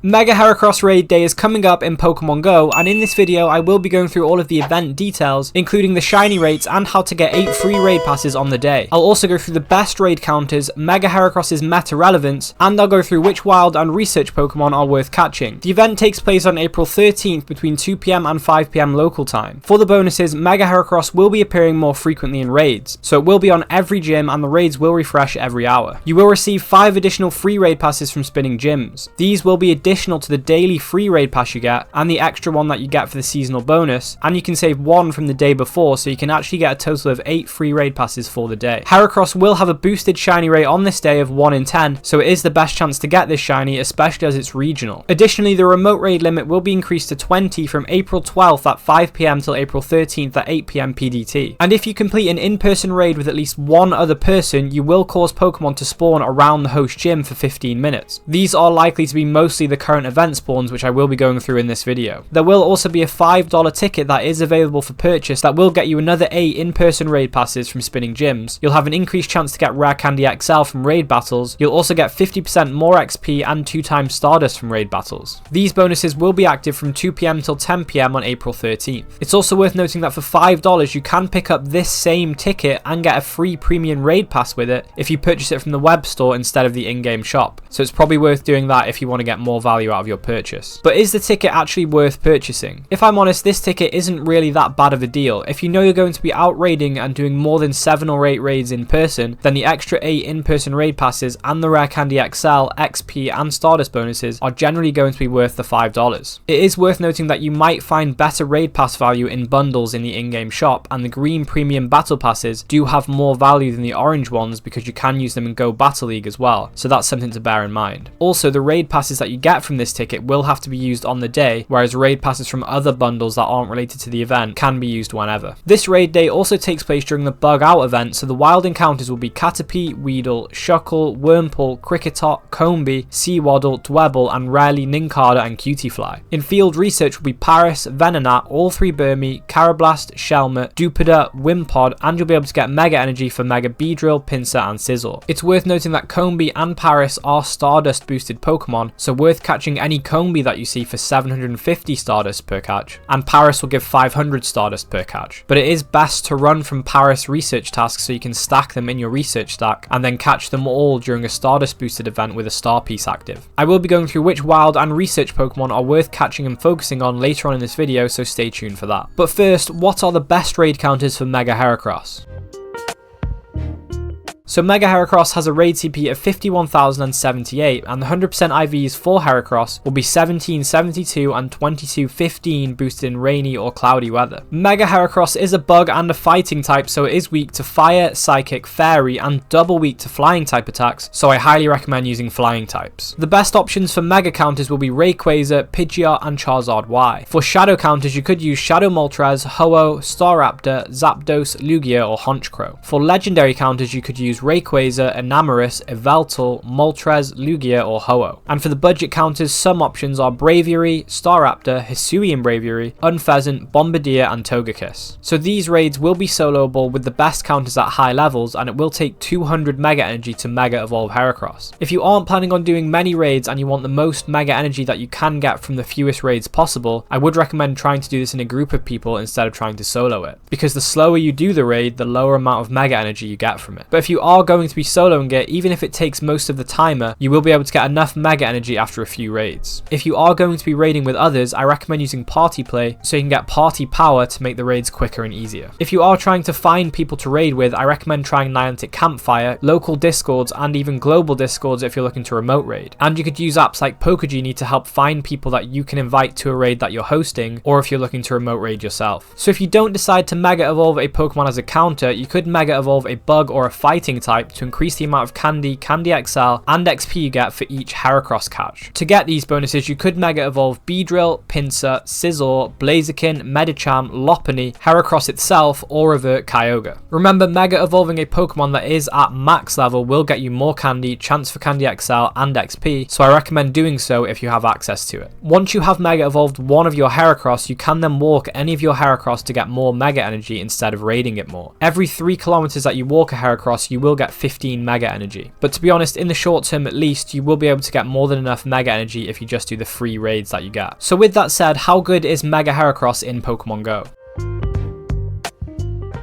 Mega Heracross Raid Day is coming up in Pokemon Go, and in this video I will be going through all of the event details, including the shiny rates and how to get 8 free raid passes on the day. I'll also go through the best raid counters, Mega Heracross's meta relevance, and I'll go through which wild and research Pokemon are worth catching. The event takes place on April 13th between 2 PM and 5 PM local time. For the bonuses, Mega Heracross will be appearing more frequently in raids, so it will be on every gym and the raids will refresh every hour. You will receive 5 additional free raid passes from spinning gyms. These will be additional to the daily free raid pass you get and the extra one that you get for the seasonal bonus, and you can save one from the day before, so you can actually get a total of 8 free raid passes for the day. Heracross will have a boosted shiny rate on this day of 1 in 10, so it is the best chance to get this shiny, especially as it's regional. Additionally, the remote raid limit will be increased to 20 from April 12th at 5 PM till April 13th at 8 PM PDT. And if you complete an in-person raid with at least one other person, you will cause Pokemon to spawn around the host gym for 15 minutes. These are likely to be mostly the current event spawns, which I will be going through in this video. There will also be a $5 ticket that is available for purchase that will get you another 8 in-person raid passes from spinning gyms. You'll have an increased chance to get Rare Candy XL from raid battles. You'll also get 50% more XP and 2 times Stardust from raid battles. These bonuses will be active from 2 PM till 10 PM on April 13th. It's also worth noting that for $5 you can pick up this same ticket and get a free premium raid pass with it if you purchase it from the web store instead of the in-game shop. So it's probably worth doing that if you want to get more value out of your purchase. But is the ticket actually worth purchasing? If I'm honest, this ticket isn't really that bad of a deal. If you know you're going to be out raiding and doing more than 7 or 8 raids in person, then the extra 8 in-person raid passes and the Rare Candy XL, XP and Stardust bonuses are generally going to be worth the $5. It is worth noting that you might find better raid pass value in bundles in the in-game shop, and the green premium battle passes do have more value than the orange ones because you can use them in Go Battle League as well, so that's something to bear in mind. Also, the raid passes that you get from this ticket will have to be used on the day, whereas raid passes from other bundles that aren't related to the event can be used whenever. This raid day also takes place during the Bug Out event, so the wild encounters will be Caterpie, Weedle, Shuckle, Wurmple, Cricketot, Combee, Seawaddle, Dwebble, and rarely Nincada and Cutiefly. In field research will be Paris, Venonat, all 3 Burmy, Carablast, Shelmet, Dewpider, Wimpod, and you'll be able to get Mega Energy for Mega Beedrill, Pinsir, and Scizor. It's worth noting that Combee and Paris are Stardust boosted Pokemon, so worth catching any Combee that you see for 750 Stardust per catch, and Paris will give 500 Stardust per catch. But it is best to run from Paris research tasks so you can stack them in your research stack and then catch them all during a Stardust boosted event with a star piece active. I will be going through which wild and research Pokemon are worth catching and focusing on later on in this video, so stay tuned for that. But first, what are the best raid counters for Mega Heracross? So Mega Heracross has a raid CP of 51,078, and the 100% IVs for Heracross will be 1772 and 2215 boosted in rainy or cloudy weather. Mega Heracross is a bug and a fighting type, so it is weak to fire, psychic, fairy, and double weak to flying type attacks, so I highly recommend using flying types. The best options for Mega counters will be Rayquaza, Pidgeot, and Charizard Y. For Shadow counters, you could use Shadow Moltres, Ho-Oh, Staraptor, Zapdos, Lugia, or Honchkrow. For Legendary counters, you could use Rayquaza, Enamorus, Yveltal, Moltres, Lugia, or Ho-Oh. And for the budget counters, some options are Braviary, Staraptor, Hisuian Braviary, Unpheasant, Bombardier, and Togekiss. So these raids will be soloable with the best counters at high levels, and it will take 200 Mega Energy to Mega Evolve Heracross. If you aren't planning on doing many raids and you want the most Mega Energy that you can get from the fewest raids possible, I would recommend trying to do this in a group of people instead of trying to solo it, because the slower you do the raid, the lower amount of Mega Energy you get from it. But if you are going to be soloing it, even if it takes most of the timer, you will be able to get enough Mega Energy after a few raids. If you are going to be raiding with others, I recommend using Party Play so you can get party power to make the raids quicker and easier. If you are trying to find people to raid with, I recommend trying Niantic Campfire, local discords, and even global discords if you're looking to remote raid. And you could use apps like Pokegenie to help find people that you can invite to a raid that you're hosting, or if you're looking to remote raid yourself. So if you don't decide to Mega Evolve a Pokemon as a counter, you could Mega Evolve a bug or a fighting type to increase the amount of Candy, Candy XL, and XP you get for each Heracross catch. To get these bonuses, you could Mega Evolve Beedrill, Pinsir, Scizor, Blaziken, Medicham, Lopunny, Heracross itself, or revert Kyogre. Remember, Mega Evolving a Pokemon that is at max level will get you more Candy, chance for Candy XL, and XP, so I recommend doing so if you have access to it. Once you have Mega Evolved one of your Heracross, you can then walk any of your Heracross to get more Mega Energy instead of raiding it more. Every 3 kilometers that you walk a Heracross, you will will get 15 Mega Energy. But to be honest, in the short term at least, you will be able to get more than enough Mega Energy if you just do the free raids that you get. So with that said, how good is Mega Heracross in Pokemon Go?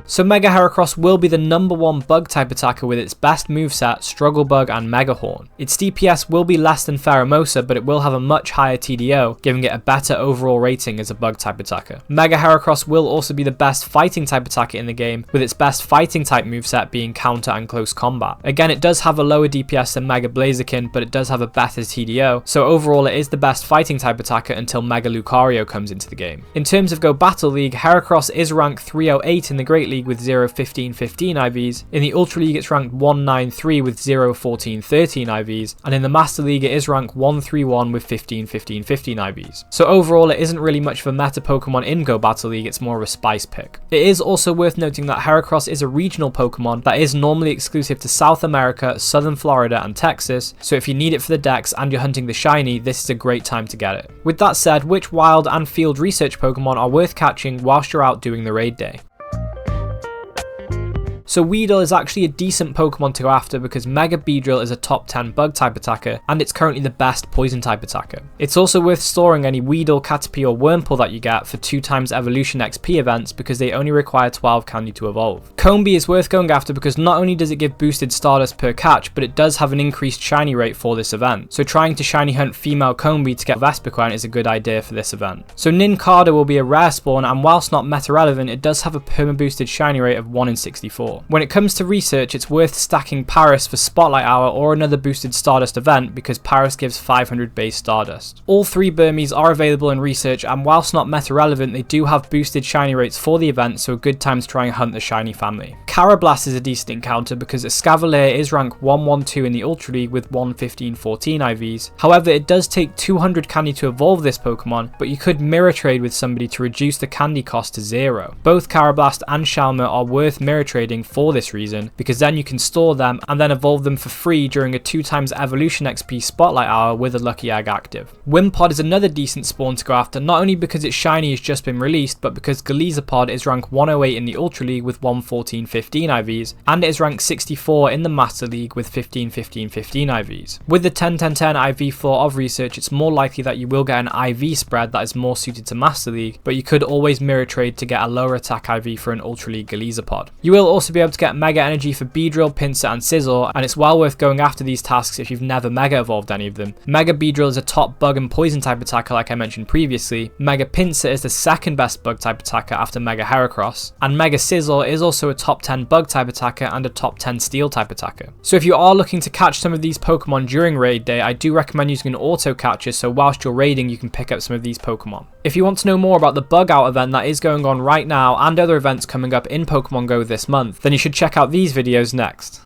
So Mega Heracross will be the #1 bug type attacker with its best moveset, Struggle Bug and Mega Horn. Its DPS will be less than Pheromosa, but it will have a much higher TDO, giving it a better overall rating as a bug type attacker. Mega Heracross will also be the best fighting type attacker in the game, with its best fighting type moveset being Counter and Close Combat. Again, it does have a lower DPS than Mega Blaziken, but it does have a better TDO, so overall it is the best fighting type attacker until Mega Lucario comes into the game. In terms of Go Battle League, Heracross is ranked 308 in the Great League with 0-15-15 IVs. In the Ultra League it's ranked 193 with 0-14-13 IVs, and in the Master League it is ranked 131 with 15-15-15 IVs. So overall it isn't really much of a meta Pokemon in Go Battle League, it's more of a spice pick. It is also worth noting that Heracross is a regional Pokemon that is normally exclusive to South America, Southern Florida and Texas, so if you need it for the dex and you're hunting the shiny, this is a great time to get it. With that said, which wild and field research Pokemon are worth catching whilst you're out doing the raid day? So Weedle is actually a decent Pokemon to go after because Mega Beedrill is a top 10 bug type attacker and it's currently the best poison type attacker. It's also worth storing any Weedle, Caterpie or Wurmple that you get for 2x Evolution XP events because they only require 12 candy to evolve. Combee is worth going after because not only does it give boosted Stardust per catch, but it does have an increased shiny rate for this event. So trying to shiny hunt female Combee to get Vespiquen is a good idea for this event. So Nincada will be a rare spawn, and whilst not meta relevant, it does have a perma boosted shiny rate of 1 in 64. When it comes to research, it's worth stacking Paris for Spotlight Hour or another boosted Stardust event because Paris gives 500 base Stardust. All 3 Burmese are available in research, and whilst not meta relevant, they do have boosted shiny rates for the event, so a good time to try and hunt the shiny family. Carablast is a decent encounter because Escavalier is ranked 112 in the Ultra League with 115-14 IVs. However, it does take 200 candy to evolve this Pokemon, but you could mirror trade with somebody to reduce the candy cost to 0. Both Carablast and Shalmer are worth mirror trading for this reason, because then you can store them and then evolve them for free during a 2x Evolution XP Spotlight Hour with a Lucky Egg active. Wimpod is another decent spawn to go after, not only because its shiny has just been released, but because Galizapod is ranked 108 in the Ultra League with 114-15 IVs, and it is ranked 64 in the Master League with 15-15-15 IVs. With the 10-10-10 IV floor of research, it's more likely that you will get an IV spread that is more suited to Master League, but you could always mirror trade to get a lower attack IV for an Ultra League Galizapod. You will also be able to get Mega Energy for Beedrill, Pinsir and Scizor, and it's well worth going after these tasks if you've never Mega evolved any of them. Mega Beedrill is a top bug and poison type attacker like I mentioned previously, Mega Pinsir is the second best bug type attacker after Mega Heracross, and Mega Scizor is also a top 10 bug type attacker and a top 10 steel type attacker. So if you are looking to catch some of these Pokemon during raid day, I do recommend using an auto catcher so whilst you're raiding you can pick up some of these Pokemon. If you want to know more about the bug out event that is going on right now and other events coming up in Pokemon Go this month, then you should check out these videos next.